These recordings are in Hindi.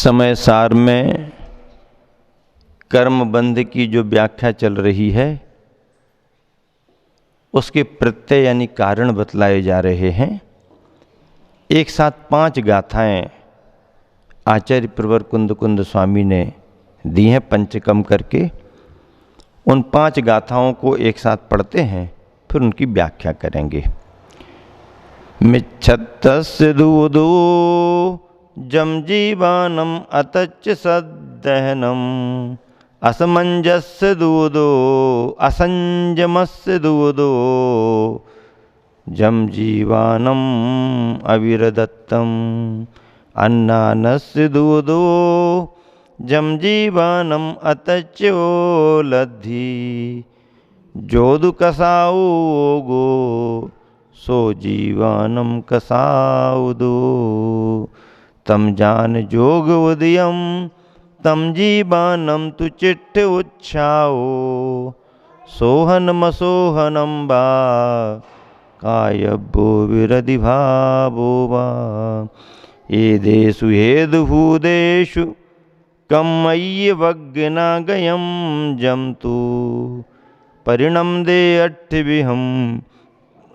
समय सार में कर्म बंध की जो व्याख्या चल रही है उसके प्रत्यय यानी कारण बतलाए जा रहे हैं। एक साथ 5 गाथाएं आचार्य प्रवर कुंद स्वामी ने दी हैं पंचकम करके। उन 5 गाथाओं को एक साथ पढ़ते हैं, फिर उनकी व्याख्या करेंगे। मिच्छत्तस्य दूदो जम जीवानम अतच सद्दहनम असमंजस्य दूदो असंजमस्य दूदो जम जीवानम अविरदत्तम अन्नानस्य दूदो जम जीवानम अतच्योलद्धि जोदु कसाऊगो सो जीवानम कसाउदो तम जान जोग उदयम तम जीवानम तु चिट्ठ उच्छाओ सोहनम सोहनम बा कायब्बो विरधि भावो वा एदेषु हेदुभूदेषु कमय्य वग्ना गयम जम तु परिणम दे अट्ठविहम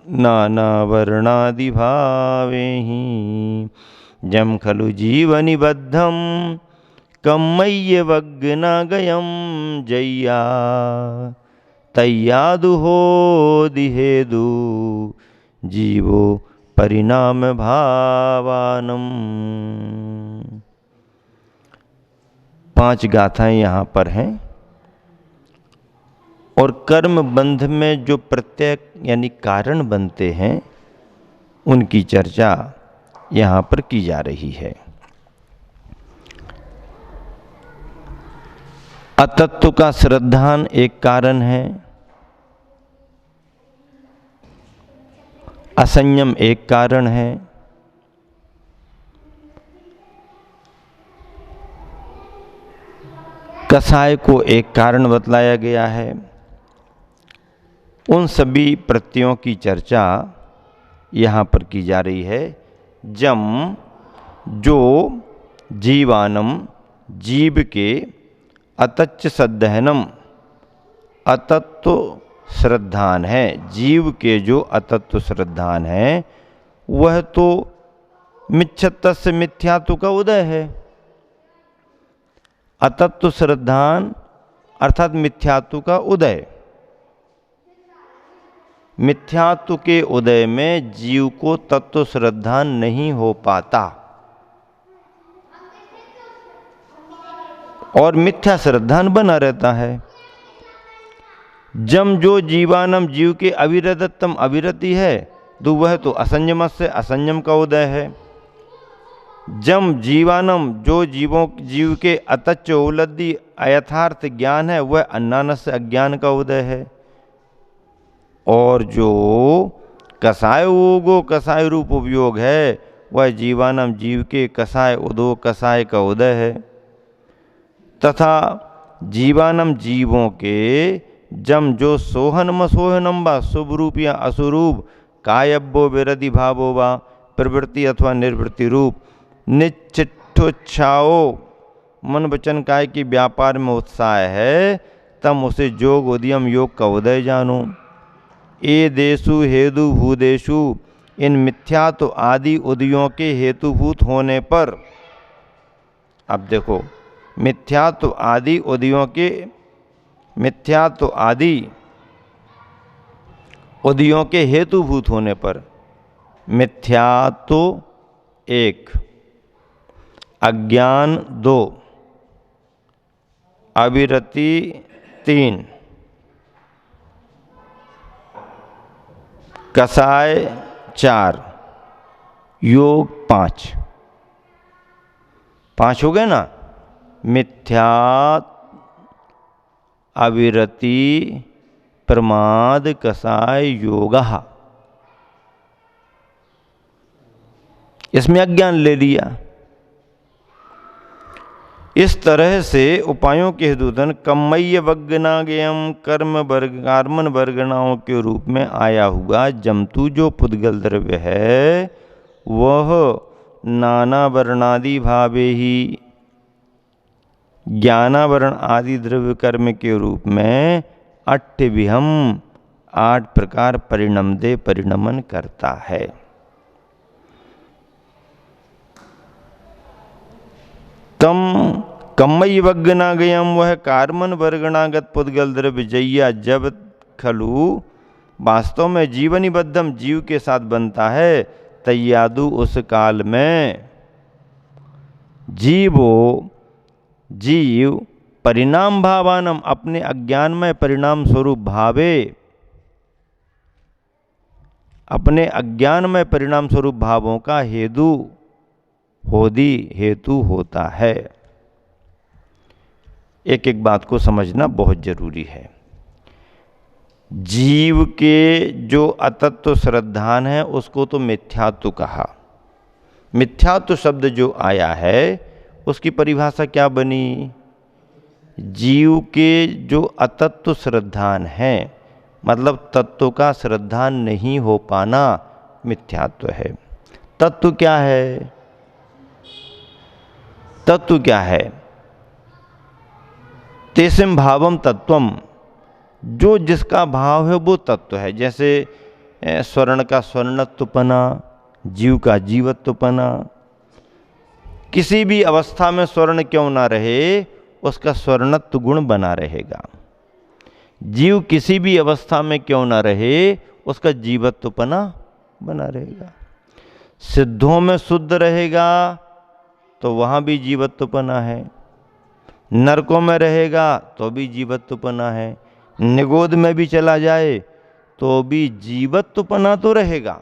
नाना वर्णादि भावेहि जम खलु जीवनिबद्धम कमय्य वग्ना गयम जय्या तय्यादु हो दिहेदु जीवो परिणाम भावानम। 5 गाथाएं यहाँ पर हैं और कर्म बंध में जो प्रत्यय यानी कारण बनते हैं उनकी चर्चा यहाँ पर की जा रही है। अतत्व का श्रद्धान एक कारण है, असंयम एक कारण है, कसाय को एक कारण बतलाया गया है। उन सभी प्रत्ययों की चर्चा यहाँ पर की जा रही है। जम जो जीवानम जीव के अतच्च सद्दहनम अतत्व श्रद्धान है, जीव के जो अतत्व श्रद्धान है वह तो मिच्छत्तस्य मिथ्यात्व का उदय है। अतत्व श्रद्धान अर्थात मिथ्यात्व का उदय। मिथ्यात्व के उदय में जीव को तत्व श्रद्धान नहीं हो पाता और मिथ्या श्रद्धान बना रहता है। जम जो जीवानम जीव के अविरदत्तम अविरति है, तो वह तो असंयम से असंयम का उदय है। जम जीवानम जो जीव के अतच्च उपलब्धि अयथार्थ ज्ञान है, वह अन्नानस से अज्ञान का उदय है। और जो कसाय उगो कसाय रूप उपयोग है, वह जीवानम जीव के कसाय उदो कसाय का उदय है। तथा जीवानम जीवों के जम जो सोहनम सोहनम व शुभ रूप या अशुरूप कायब्बो विरधि भावो व प्रवृत्ति अथवा निर्वृत्ति रूप निश्चिट्ठोच्छाओ मन वचन काय की व्यापार में उत्साह है, तम उसे जोग उदयम योग का उदय जानो। ए देशु हेतु भूदेशु इन मिथ्यात्व आदि उदयों के हेतुभूत होने पर, अब देखो मिथ्यात्व आदि उदयों के मिथ्यात्व आदि उदयों के हेतुभूत होने पर मिथ्यात्व 1, अज्ञान 2, अविरति 3, कसाय 4, योग 5 हो गए ना। मिथ्या अविरति प्रमाद कसाय योगः, इसमें अज्ञान ले लिया। इस तरह से उपायों के हेतुतन कम्मय्य वग्नागयम कार्मन वर्गनाओं के रूप में आया हुआ जमतु जो पुद्गल द्रव्य है वह नाना वर्णादि भावे ही ज्ञानावरण आदि द्रव्य कर्म के रूप में अट्ठविहम 8 प्रकार परिणम दे परिणमन करता है। तम कम्मयवग्नागयम वह कार्मन वर्गणागत पुद्गल द्रव्य जैया जब खलु वास्तव में जीवनिबद्धम जीव के साथ बनता है तैयादु उस काल में जीव परिणाम भावानम अपने अज्ञानमय परिणाम स्वरूप भावे, अपने अज्ञानमय परिणाम स्वरूप भावों का हेतु होता है। एक एक बात को समझना बहुत जरूरी है। जीव के जो अतत्व श्रद्धान है उसको तो मिथ्यात्व कहा। मिथ्यात्व शब्द जो आया है उसकी परिभाषा क्या बनी? जीव के जो अतत्व श्रद्धान है, मतलब तत्व का श्रद्धान नहीं हो पाना मिथ्यात्व है। तत्व क्या है? तत्व क्या है? तेसिम भावम तत्वम, जो जिसका भाव है वो तत्व है। जैसे स्वर्ण का स्वर्णत्वपना, जीव का जीवत्वपना। किसी भी अवस्था में स्वर्ण क्यों ना रहे उसका स्वर्णत्व गुण बना रहेगा। जीव किसी भी अवस्था में क्यों ना रहे उसका जीवत्वपना बना रहेगा। सिद्धों में शुद्ध रहेगा तो वहाँ भी जीवत्वपना है, नरकों में रहेगा तो भी जीवत्वपना है, निगोद में भी चला जाए तो भी जीवत्वपना तो रहेगा,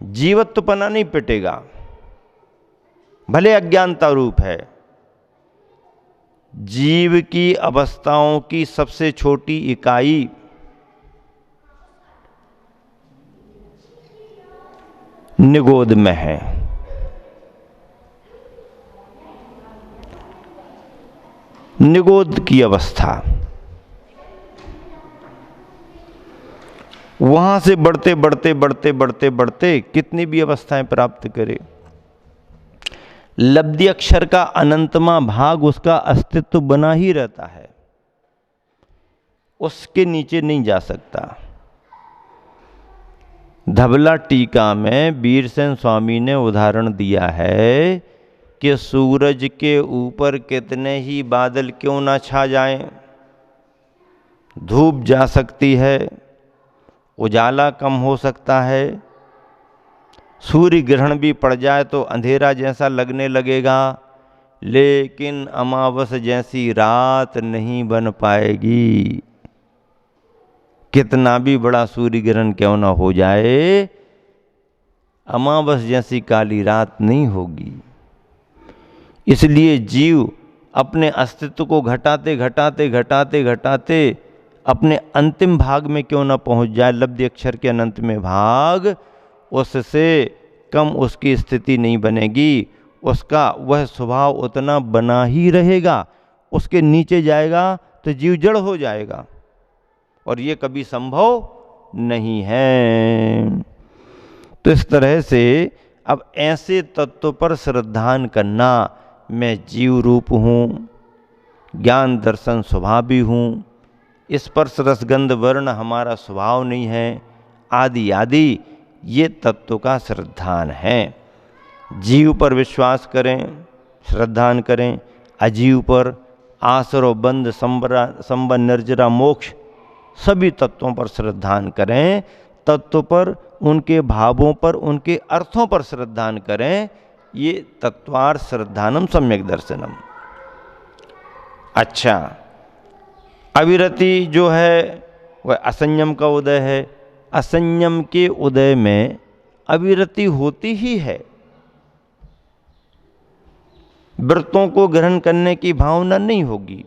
जीवत्वपना नहीं पिटेगा, भले अज्ञानता रूप है। जीव की अवस्थाओं की सबसे छोटी इकाई निगोद में है। निगोद की अवस्था, वहां से बढ़ते बढ़ते बढ़ते बढ़ते बढ़ते कितनी भी अवस्थाएं प्राप्त करे, लब्धि अक्षर का अनंतमा भाग उसका अस्तित्व बना ही रहता है, उसके नीचे नहीं जा सकता। धबला टीका में वीरसेन स्वामी ने उदाहरण दिया है कि सूरज के ऊपर कितने ही बादल क्यों ना छा जाएं, धूप जा सकती है, उजाला कम हो सकता है, सूर्य ग्रहण भी पड़ जाए तो अंधेरा जैसा लगने लगेगा, लेकिन अमावस जैसी रात नहीं बन पाएगी। कितना भी बड़ा सूर्य ग्रहण क्यों ना हो जाए, अमावस जैसी काली रात नहीं होगी। इसलिए जीव अपने अस्तित्व को घटाते घटाते घटाते घटाते अपने अंतिम भाग में क्यों ना पहुंच जाए, लब्धि अक्षर के अनंत में भाग, उससे कम उसकी स्थिति नहीं बनेगी। उसका वह स्वभाव उतना बना ही रहेगा, उसके नीचे जाएगा तो जीव जड़ हो जाएगा, और ये कभी संभव नहीं है। तो इस तरह से अब ऐसे तत्व पर श्रद्धान करना, मैं जीव रूप हूँ, ज्ञान दर्शन स्वभावी हूँ, स्पर्श रसगंध वर्ण हमारा स्वभाव नहीं है, आदि आदि, ये तत्व का श्रद्धान है। जीव पर विश्वास करें, श्रद्धान करें, अजीव पर आसरो बंध संबंध निर्जरा मोक्ष सभी तत्वों पर श्रद्धान करें। तत्व पर, उनके भावों पर, उनके अर्थों पर श्रद्धान करें। ये तत्वार श्रद्धानम सम्यक दर्शनम। अच्छा, अविरति जो है वह असंयम का उदय है। असंयम के उदय में अविरति होती ही है। व्रतों को ग्रहण करने की भावना नहीं होगी।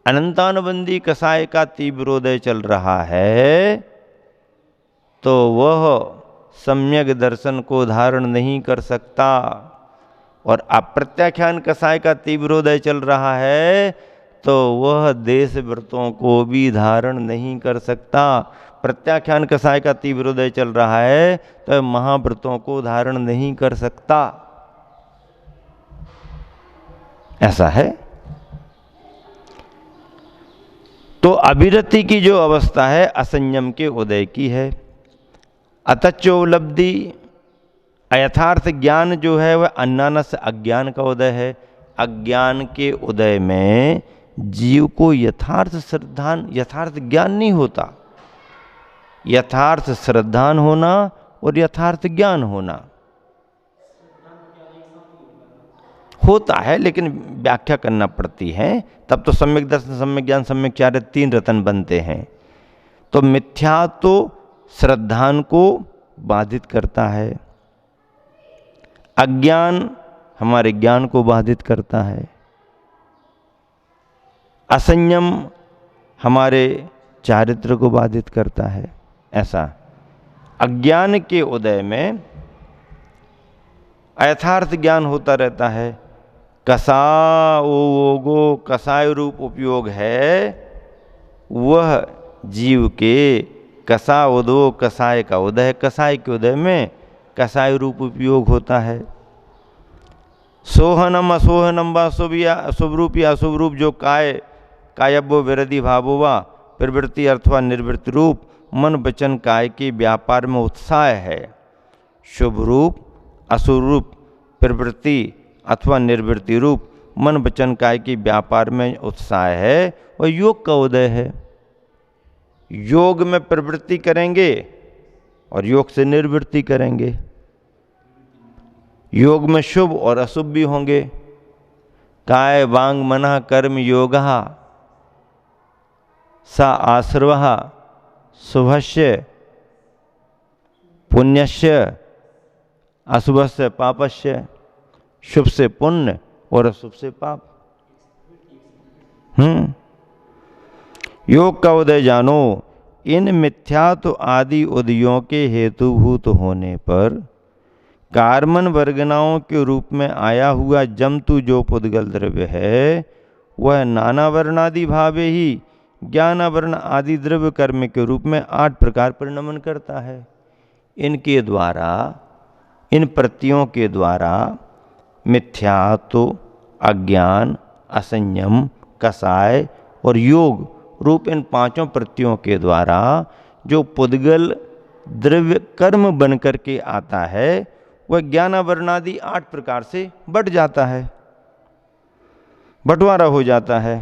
अनंतानुबंधी कसाय का तीव्रोदय चल रहा है तो वह सम्यक दर्शन को धारण नहीं कर सकता, और अप्रत्याख्यान कसाय का तीव्रोदय चल रहा है तो वह देश व्रतों को भी धारण नहीं कर सकता। प्रत्याख्यान कसाय का तीव्रोदय चल रहा है तो महाव्रतों को धारण नहीं कर सकता। ऐसा है। तो अविरति की जो अवस्था है असंयम के उदय की है। अतच्चोपलब्धि अयथार्थ ज्ञान जो है वह अन्नानस अज्ञान का उदय है। अज्ञान के उदय में जीव को यथार्थ ज्ञान नहीं होता। यथार्थ श्रद्धान होना और यथार्थ ज्ञान होना होता है, लेकिन व्याख्या करना पड़ती है, तब तो सम्यक दर्शन, सम्यक ज्ञान, सम्यक चार्य 3 रतन बनते हैं। तो मिथ्या तो श्रद्धान को बाधित करता है, अज्ञान हमारे ज्ञान को बाधित करता है, असंयम हमारे चारित्र को बाधित करता है। ऐसा अज्ञान के उदय में अयथार्थ ज्ञान होता रहता है। कसाओगो कसाय रूप उपयोग है, वह जीव के कसाओदो कसाय का उदय। कसाय के उदय में कसाय रूप उपयोग होता है। सोहनम असोहनम व शुभ रूप या अशुभ रूप जो कायब्बो विरधि भावो व प्रवृत्ति अथवा निर्वृत्ति रूप मन वचन काय के व्यापार में उत्साह है। शुभ रूप अशुभ रूप प्रवृत्ति अथवा निर्वृत्ति रूप मन वचन काय के व्यापार में उत्साह है, वह योग का उदय है। योग में प्रवृत्ति करेंगे और योग से निर्वृत्ति करेंगे। योग में शुभ और अशुभ भी होंगे। काय वांग मनः कर्म योगः सा आश्रवः शुभस्य पुण्यस्य अशुभस्य पापस्य। शुभ से पुण्य और अशुभ से पाप। योग का उदय जानो। इन मिथ्यात्व आदि उदयों के हेतुभूत होने पर कार्मन वर्गनाओं के रूप में आया हुआ जमतु जो पुद्गल द्रव्य है, वह नाना वर्णादि भावे ही ज्ञानावरण आदि द्रव्य कर्म के रूप में 8 प्रकार परिणमन करता है। इनके द्वारा, इन प्रत्ययों के द्वारा मिथ्यात्व, अज्ञान, असंयम, कसाय और योग रूप इन 5 प्रत्ययों के द्वारा जो पुद्गल द्रव्य कर्म बन करके आता है, वह ज्ञानावरणादि 8 प्रकार से बट जाता है, बंटवारा हो जाता है।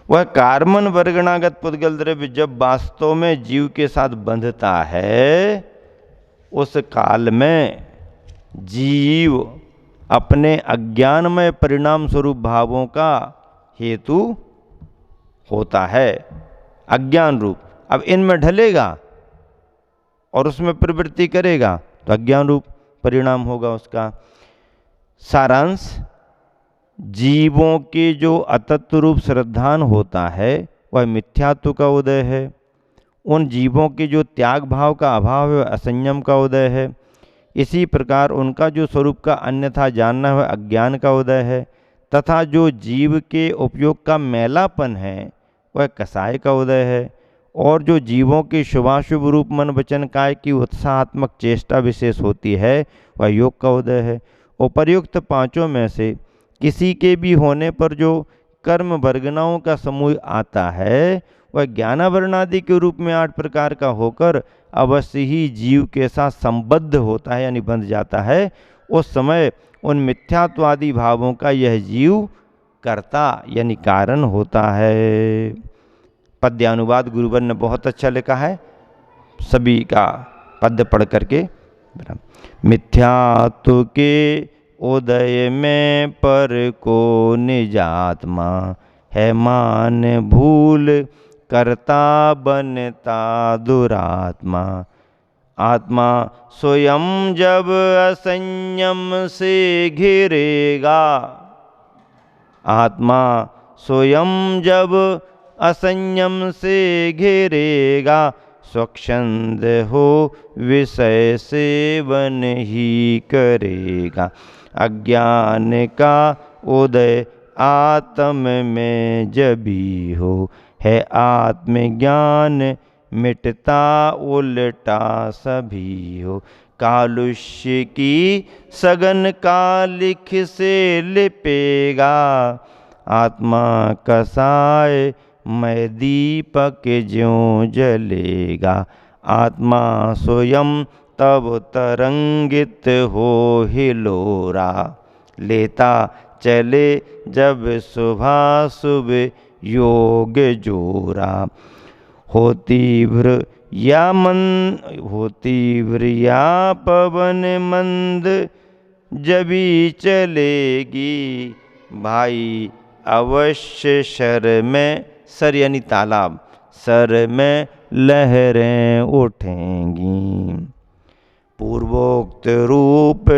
वह कार्मन वर्गणागत पुद्गल द्रव्य जब वास्तव में जीव के साथ बंधता है, उस काल में जीव अपने अज्ञानमय परिणाम स्वरूप भावों का हेतु होता है, अज्ञान रूप। अब इनमें ढलेगा और उसमें प्रवृत्ति करेगा तो अज्ञान रूप परिणाम होगा उसका। सारांश, जीवों के जो अतत्व रूप श्रद्धान होता है वह मिथ्यात्व का उदय है। उन जीवों के जो त्याग भाव का अभाव है असंयम का उदय है। इसी प्रकार उनका जो स्वरूप का अन्यथा जानना है अज्ञान का उदय है, तथा जो जीव के उपयोग का मैलापन है वह कसाय का उदय है। और जो जीवों के शुभाशुभ रूप मन वचन काय की उत्साहात्मक चेष्टा विशेष होती है वह योग का उदय है। उपर्युक्त 5 में से किसी के भी होने पर जो कर्म वर्गनाओं का समूह आता है वह ज्ञानावरणादि के रूप में 8 प्रकार का होकर अवश्य ही जीव के साथ संबद्ध होता है, यानी बंध जाता है। उस समय उन मिथ्यात्वादि भावों का यह जीव कर्ता यानी कारण होता है। पद्यानुवाद गुरुवर ने बहुत अच्छा लिखा है, सभी का पद्य पढ़ करके। मिथ्यात्व के उदय में पर को निजात्मा है मान भूल करता बनता दुरात्मा। आत्मा स्वयं जब असंयम से घिरेगा, आत्मा स्वयं जब असंयम से घेरेगा, स्वच्छंद हो विषय सेवन ही करेगा। अज्ञान का उदय आत्म में जभी हो, है आत्मज्ञान मिटता उल्टा सभी हो। कालुष्य की सघन कालिख से लिपेगा। आत्मा कसाय मैं दीपक ज्यों जलेगा। आत्मा स्वयं तब तरंगित हो हिलोरा। लेता चले जब सुबह सुबह योग जोरा। हो तीव्र या पवन मंद जभी चलेगी। भाई अवश्य शर में, सर यानी तालाब, सर में लहरें उठेंगी। पूर्वोक्त रूप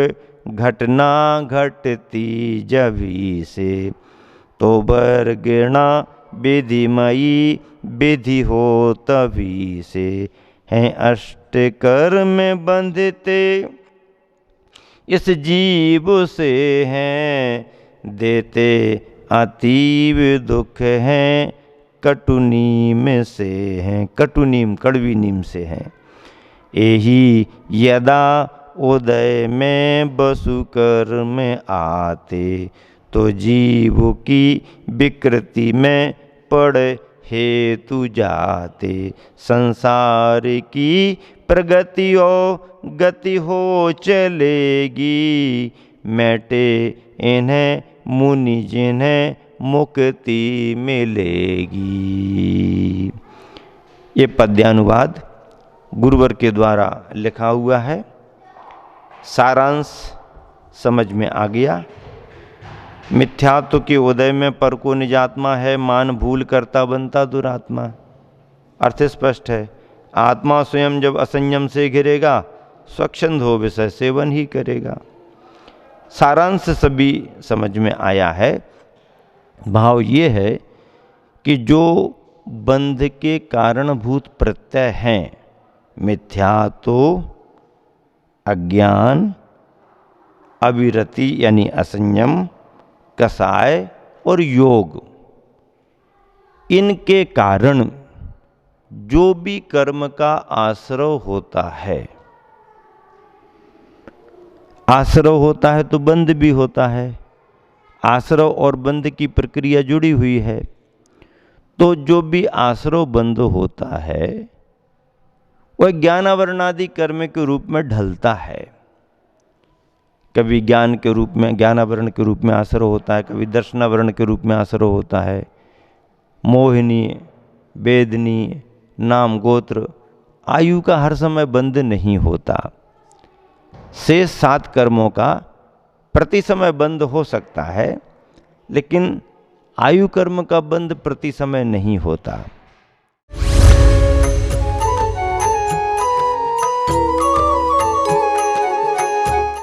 घटना घटती जभी से। तो बरगिणा विधिमयी विधि हो तभी से। हैं अष्ट कर्म बंधते इस जीव से हैं। देते अतीव दुख हैं कटु नीम से हैं। कटु नीम कड़वी नीम से हैं। यही यदा उदय में बसु कर में आते। तो जीव की विकृति में पड़े हेतु जाते। संसार की प्रगति और गति हो चलेगी। मैटे इन्हें मुनि जिन्हें मुक्ति मिलेगी। ये पद्यानुवाद गुरुवर के द्वारा लिखा हुआ है। सारांश समझ में आ गया। मिथ्यात्व के उदय में पर को निजात्मा है। मान भूल करता बनता दुरात्मा। अर्थ स्पष्ट है। आत्मा स्वयं जब असंयम से घिरेगा स्वच्छंद हो विषय सेवन ही करेगा। सारांश सभी समझ में आया है। भाव ये है कि जो बंध के कारणभूत प्रत्यय हैं, मिथ्यात्व, अज्ञान, अविरति यानी असंयम, कसाय और योग, इनके कारण जो भी कर्म का आश्रव होता है, आश्रव होता है तो बंध भी होता है। आश्रव और बंध की प्रक्रिया जुड़ी हुई है। तो जो भी आश्रव बंध होता है वह ज्ञानावरणादि कर्म के रूप में ढलता है। कभी ज्ञान के रूप में, ज्ञानावरण के रूप में आश्रव होता है, कभी दर्शनावरण के रूप में आश्रव होता है। मोहिनी, वेदनी, नाम, गोत्र, आयु का हर समय बंध नहीं होता। शेष 7 कर्मों का प्रति समय बंध हो सकता है, लेकिन आयु कर्म का बंध प्रति समय नहीं होता।